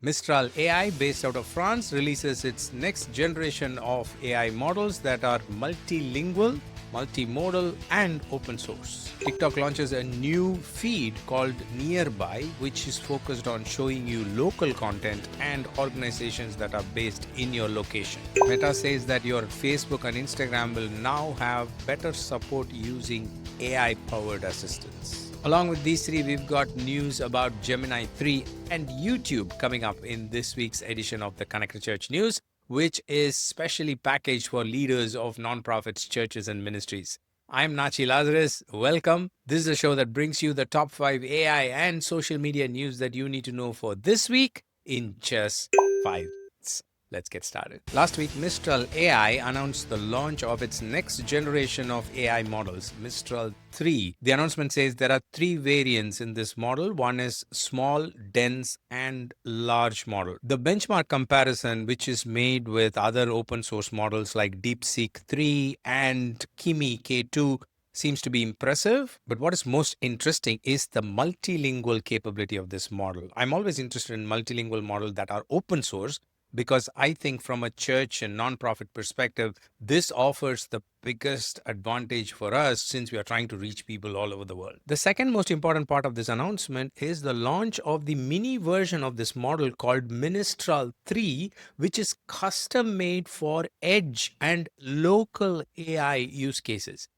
Mistral AI, based out of France, releases its next generation of AI models that are multilingual, multimodal, and open source. TikTok launches a new feed called Nearby, which is focused on showing you local content and organizations that are based in your location. Meta says that your Facebook and Instagram will now have better support using AI powered assistants. Along with these three, we've got news about Gemini 3 and YouTube coming up in this week's edition of the Connected Church News, which is specially packaged for leaders of nonprofits, churches, and ministries. I'm Natchi Lazarus. Welcome. This is a show that brings you the top 5 AI and social media news that you need to know for this week in just 5 minutes. Let's get started. Last week, Mistral AI announced the launch of its next generation of AI models, Mistral 3. The announcement says there are 3 variants in this model. One is small, dense, and large model. The benchmark comparison, which is made with other open source models like DeepSeek 3 and Kimi K2, seems to be impressive, but what is most interesting is the multilingual capability of this model. I'm always interested in multilingual models that are open source because I think from a church and nonprofit perspective, this offers the biggest advantage for us since we are trying to reach people all over the world. The second most important part of this announcement is the launch of the mini version of this model called Mistral 3, which is custom made for edge and local AI use cases.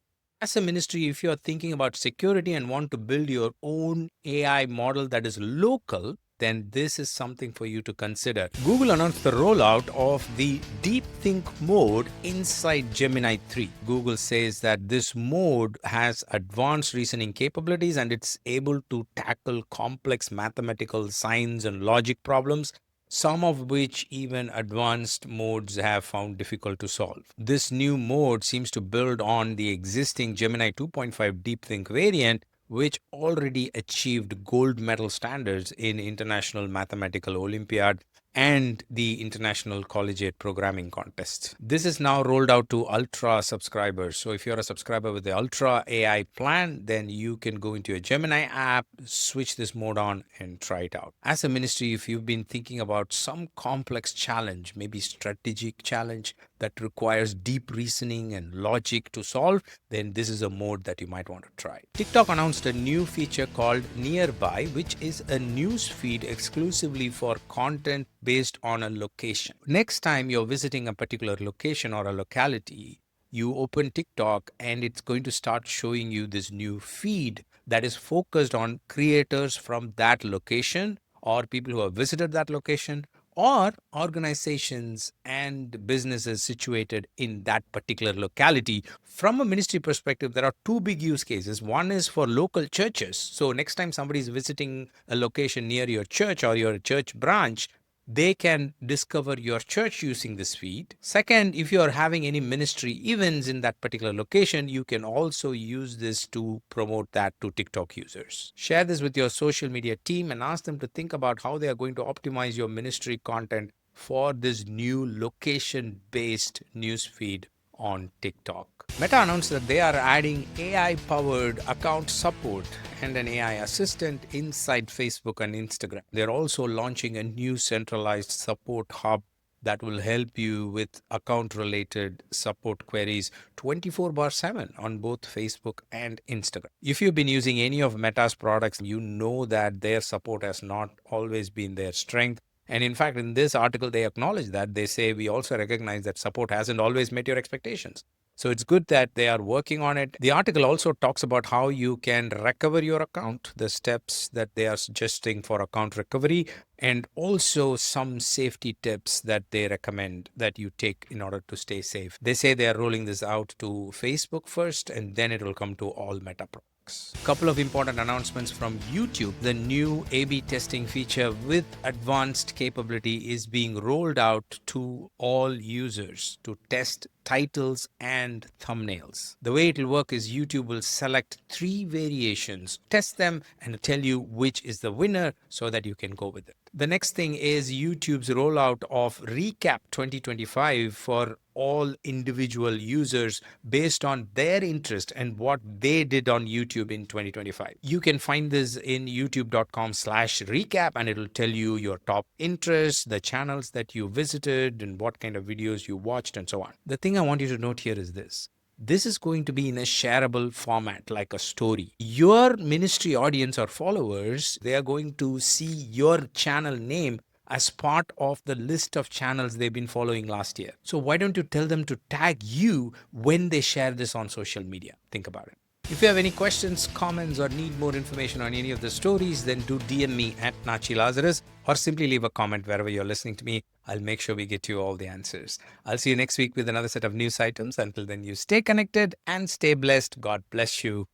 As a ministry, if you are thinking about security and want to build your own AI model that is local, then this is something for you to consider. Google announced the rollout of the Deep Think mode inside Gemini 3. Google says that this mode has advanced reasoning capabilities and it's able to tackle complex mathematical, science, and logic problems, some of which even advanced modes have found difficult to solve. This new mode seems to build on the existing Gemini 2.5 Deep Think variant, which already achieved gold medal standards in International Mathematical Olympiad and the International Collegiate Programming Contest. This is now rolled out to Ultra subscribers. So if you're a subscriber with the Ultra AI plan, then you can go into your Gemini app, switch this mode on, and try it out. As a ministry, if you've been thinking about some complex challenge, maybe strategic challenge that requires deep reasoning and logic to solve, then this is a mode that you might want to try. TikTok announced a new feature called Nearby, which is a news feed exclusively for content based on a location. Next time you're visiting a particular location or a locality, you open TikTok and it's going to start showing you this new feed that is focused on creators from that location or people who have visited that location or organizations and businesses situated in that particular locality. From a ministry perspective, there are 2 big use cases. One is for local churches. So next time somebody is visiting a location near your church or your church branch, they can discover your church using this feed. Second, if you are having any ministry events in that particular location, you can also use this to promote that to TikTok users. Share this with your social media team and ask them to think about how they are going to optimize your ministry content for this new location-based news feed on TikTok. Meta announced that they are adding AI-powered account support and an AI assistant inside Facebook and Instagram. They're also launching a new centralized support hub that will help you with account-related support queries 24/7 on both Facebook and Instagram. If you've been using any of Meta's products, you know that their support has not always been their strength. And in fact, in this article, they acknowledge that. They say, we also recognize that support hasn't always met your expectations. So it's good that they are working on it. The article also talks about how you can recover your account, the steps that they are suggesting for account recovery, and also some safety tips that they recommend that you take in order to stay safe. They say they are rolling this out to Facebook first, and then it will come to all Meta products. Couple of important announcements from YouTube. The new A/B testing feature with advanced capability is being rolled out to all users to test titles and thumbnails. The way it will work is YouTube will select 3 variations, test them, and tell you which is the winner so that you can go with it. The next thing is YouTube's rollout of Recap 2025 for all individual users based on their interest and what they did on YouTube in 2025. You can find this in youtube.com/recap, and it'll tell you your top interests, the channels that you visited, and what kind of videos you watched, and so on. The thing I want you to note here is this is going to be in a shareable format like a story. Your ministry audience or followers, they are going to see your channel name as part of the list of channels they've been following last year. So why don't you tell them to tag you when they share this on social media? Think about it. If you have any questions, comments, or need more information on any of the stories, then do DM me at Natchi Lazarus, or simply leave a comment wherever you're listening to me. I'll make sure we get you all the answers. I'll see you next week with another set of news items. Until then, you stay connected and stay blessed. God bless you.